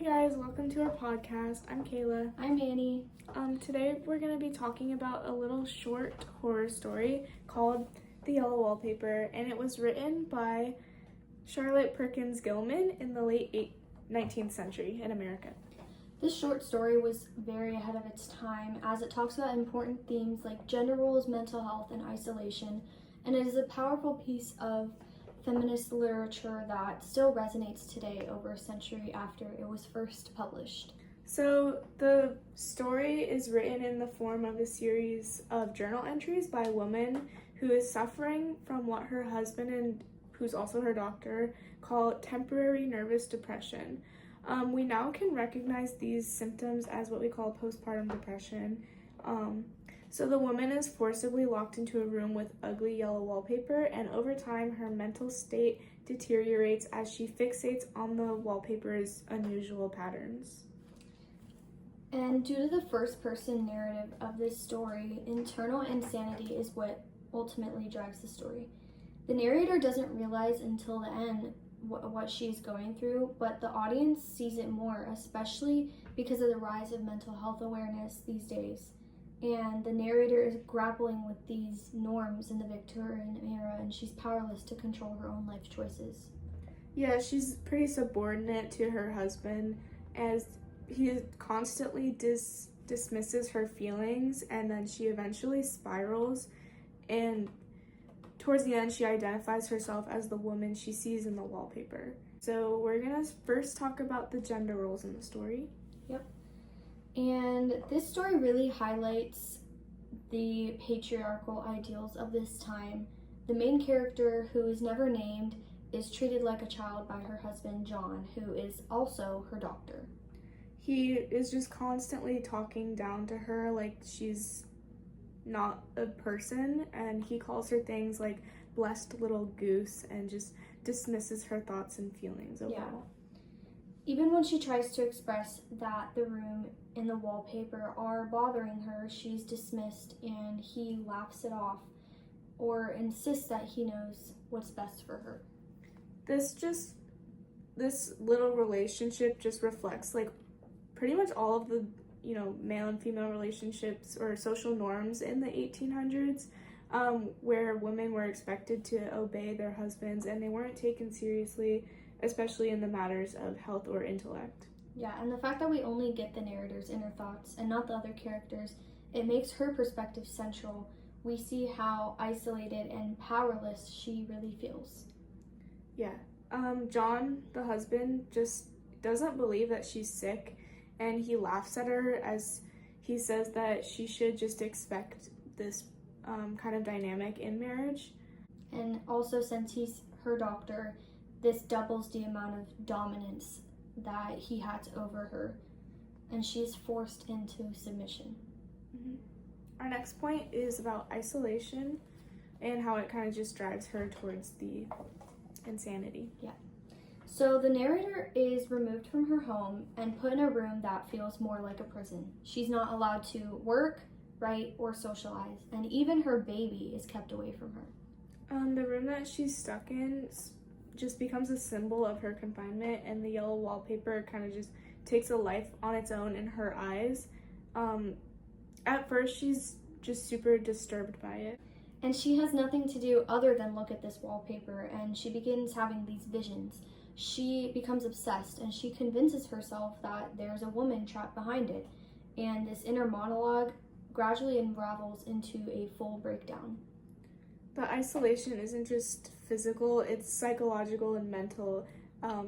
Hey guys, welcome to our podcast. I'm Kayla. I'm Annie. Today we're going to be talking about a little short horror story called The Yellow Wallpaper, and it was written by Charlotte Perkins Gilman in the late 19th century in America. This short story was very ahead of its time as it talks about important themes like gender roles, mental health, and isolation, and it is a powerful piece of feminist literature that still resonates today over a century after it was first published. So the story is written in the form of a series of journal entries by a woman who is suffering from what her husband, and who's also her doctor, call temporary nervous depression. We now can recognize these symptoms as what we call postpartum depression. So the woman is forcibly locked into a room with ugly yellow wallpaper, and over time her mental state deteriorates as she fixates on the wallpaper's unusual patterns. And due to the first-person narrative of this story, internal insanity is what ultimately drives the story. The narrator doesn't realize until the end what she's going through, but the audience sees it more, especially because of the rise of mental health awareness these days. And the narrator is grappling with these norms in the Victorian era, and she's powerless to control her own life choices. Yeah, she's pretty subordinate to her husband as he constantly dismisses her feelings, and then she eventually spirals, and towards the end she identifies herself as the woman she sees in the wallpaper. So we're gonna first talk about the gender roles in the story. Yep. And this story really highlights the patriarchal ideals of this time. The main character, who is never named, is treated like a child by her husband, John, who is also her doctor. He is just constantly talking down to her like she's not a person, and he calls her things like blessed little goose and just dismisses her thoughts and feelings overall. Yeah. Even when she tries to express that the room and the wallpaper are bothering her, she's dismissed and he laughs it off or insists that he knows what's best for her. This little relationship just reflects like pretty much all of the, male and female relationships or social norms in the 1800s, where women were expected to obey their husbands and they weren't taken seriously, especially in the matters of health or intellect. Yeah, and the fact that we only get the narrator's inner thoughts and not the other characters, it makes her perspective central. We see how isolated and powerless she really feels. Yeah. John, the husband, just doesn't believe that she's sick, and he laughs at her as he says that she should just expect this kind of dynamic in marriage. And also, since he's her doctor, this doubles the amount of dominance that he has over her, and she's forced into submission. Mm-hmm. Our next point is about isolation and how it kind of just drives her towards the insanity. Yeah. So the narrator is removed from her home and put in a room that feels more like a prison. She's not allowed to work, write, or socialize, and even her baby is kept away from her. The room that she's stuck in just becomes a symbol of her confinement, and the yellow wallpaper kind of just takes a life on its own in her eyes. At first, she's just super disturbed by it. And she has nothing to do other than look at this wallpaper, and she begins having these visions. She becomes obsessed, and she convinces herself that there's a woman trapped behind it, and this inner monologue gradually unravels into a full breakdown. The isolation isn't just physical, it's psychological and mental.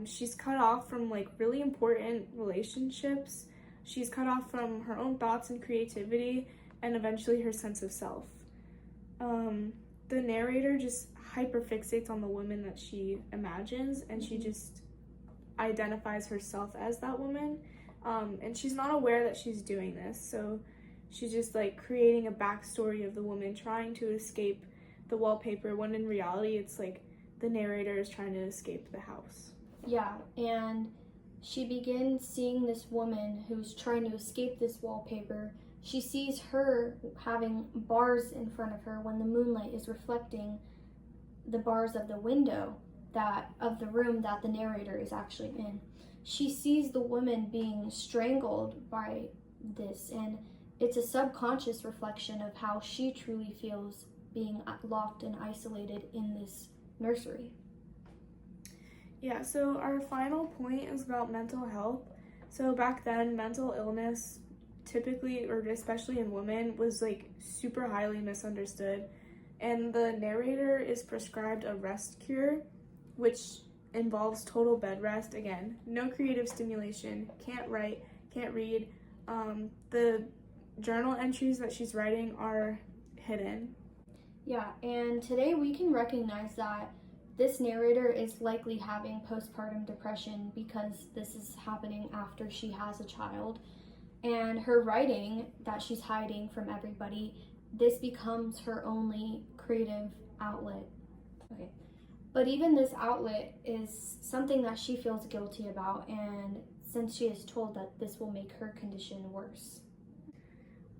She's cut off from like really important relationships. She's cut off from her own thoughts and creativity, and eventually her sense of self. The narrator just hyperfixates on the woman that she imagines, and she just identifies herself as that woman. And she's not aware that she's doing this, so she's just like creating a backstory of the woman trying to escape the wallpaper, when in reality it's like the narrator is trying to escape the house. Yeah, and she begins seeing this woman who's trying to escape this wallpaper. She sees her having bars in front of her when the moonlight is reflecting the bars of the window, that of the room that the narrator is actually in. She sees the woman being strangled by this, and it's a subconscious reflection of how she truly feels being locked and isolated in this nursery. Yeah, so our final point is about mental health. So back then, mental illness typically, or especially in women, was like super highly misunderstood. And the narrator is prescribed a rest cure, which involves total bed rest. Again, no creative stimulation, can't write, can't read. The journal entries that she's writing are hidden. Yeah, and today we can recognize that this narrator is likely having postpartum depression because this is happening after she has a child. And her writing that she's hiding from everybody, this becomes her only creative outlet. Okay. But even this outlet is something that she feels guilty about, and since she is told that this will make her condition worse.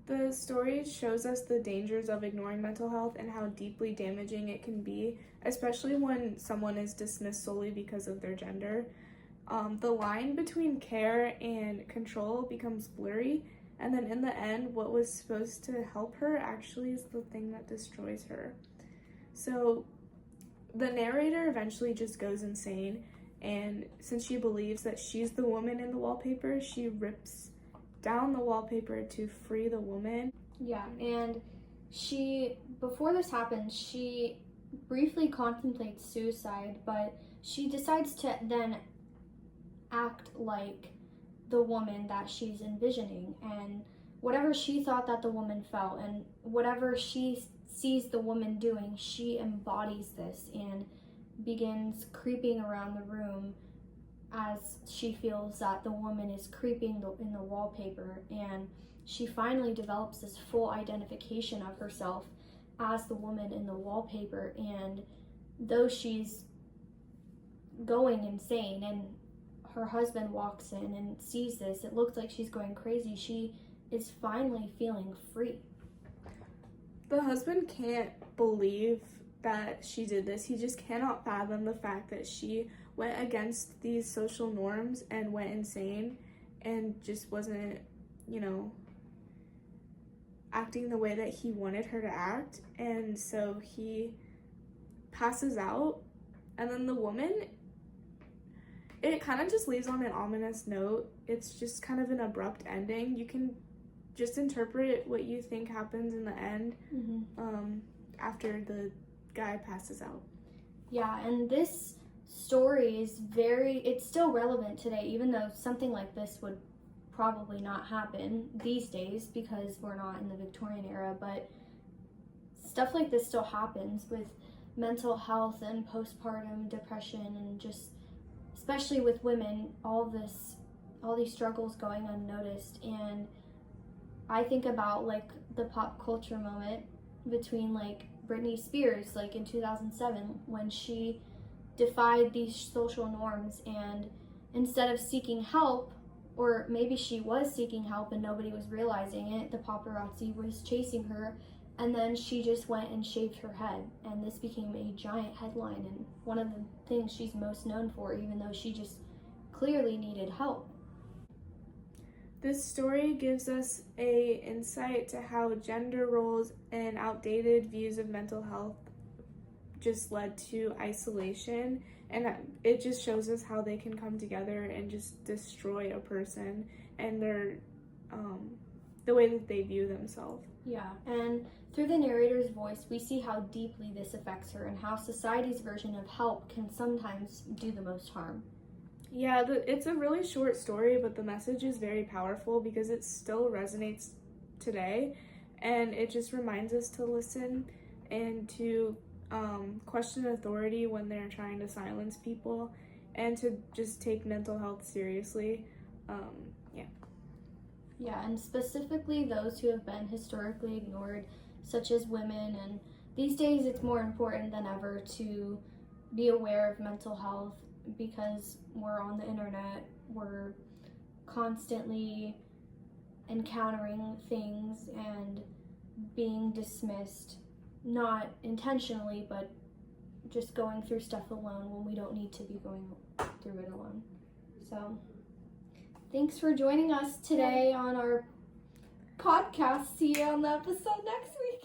The story shows us the dangers of ignoring mental health and how deeply damaging it can be, especially when someone is dismissed solely because of their gender. The line between care and control becomes blurry, and then in the end, what was supposed to help her actually is the thing that destroys her. So the narrator eventually just goes insane, and since she believes that she's the woman in the wallpaper, she rips down the wallpaper to free the woman. Yeah, and before this happens, she briefly contemplates suicide, but she decides to then act like the woman that she's envisioning, and whatever she thought that the woman felt and whatever she sees the woman doing, she embodies this and begins creeping around the room as she feels that the woman is creeping in the wallpaper, and she finally develops this full identification of herself as the woman in the wallpaper. And though she's going insane and her husband walks in and sees this, it looks like she's going crazy, she is finally feeling free. The husband can't believe that she did this. He just cannot fathom the fact that she went against these social norms and went insane and just wasn't, acting the way that he wanted her to act. And so he passes out, and then the woman, it kind of just leaves on an ominous note. It's just kind of an abrupt ending. You can just interpret what you think happens in the end after the guy passes out. Yeah, and this story is it's still relevant today, even though something like this would probably not happen these days because we're not in the Victorian era, but stuff like this still happens with mental health and postpartum depression, and just especially with women, all these struggles going unnoticed. And I think about like the pop culture moment between like Britney Spears, like in 2007, when she defied these social norms, and instead of seeking help, or maybe she was seeking help and nobody was realizing it, the paparazzi was chasing her, and then she just went and shaved her head, and this became a giant headline and one of the things she's most known for, even though she just clearly needed help. This story gives us a insight to how gender roles and outdated views of mental health just led to isolation, and it just shows us how they can come together and just destroy a person and their the way that they view themselves. Yeah, and through the narrator's voice, we see how deeply this affects her and how society's version of help can sometimes do the most harm. Yeah, it's a really short story, but the message is very powerful because it still resonates today, and it just reminds us to listen and to question authority when they're trying to silence people, and to just take mental health seriously. Yeah, and specifically those who have been historically ignored, such as women. And these days it's more important than ever to be aware of mental health because we're on the internet, we're constantly encountering things and being dismissed, not intentionally, but just going through stuff alone when we don't need to be going through it alone. So, thanks for joining us today on our podcast. See you on the episode next week.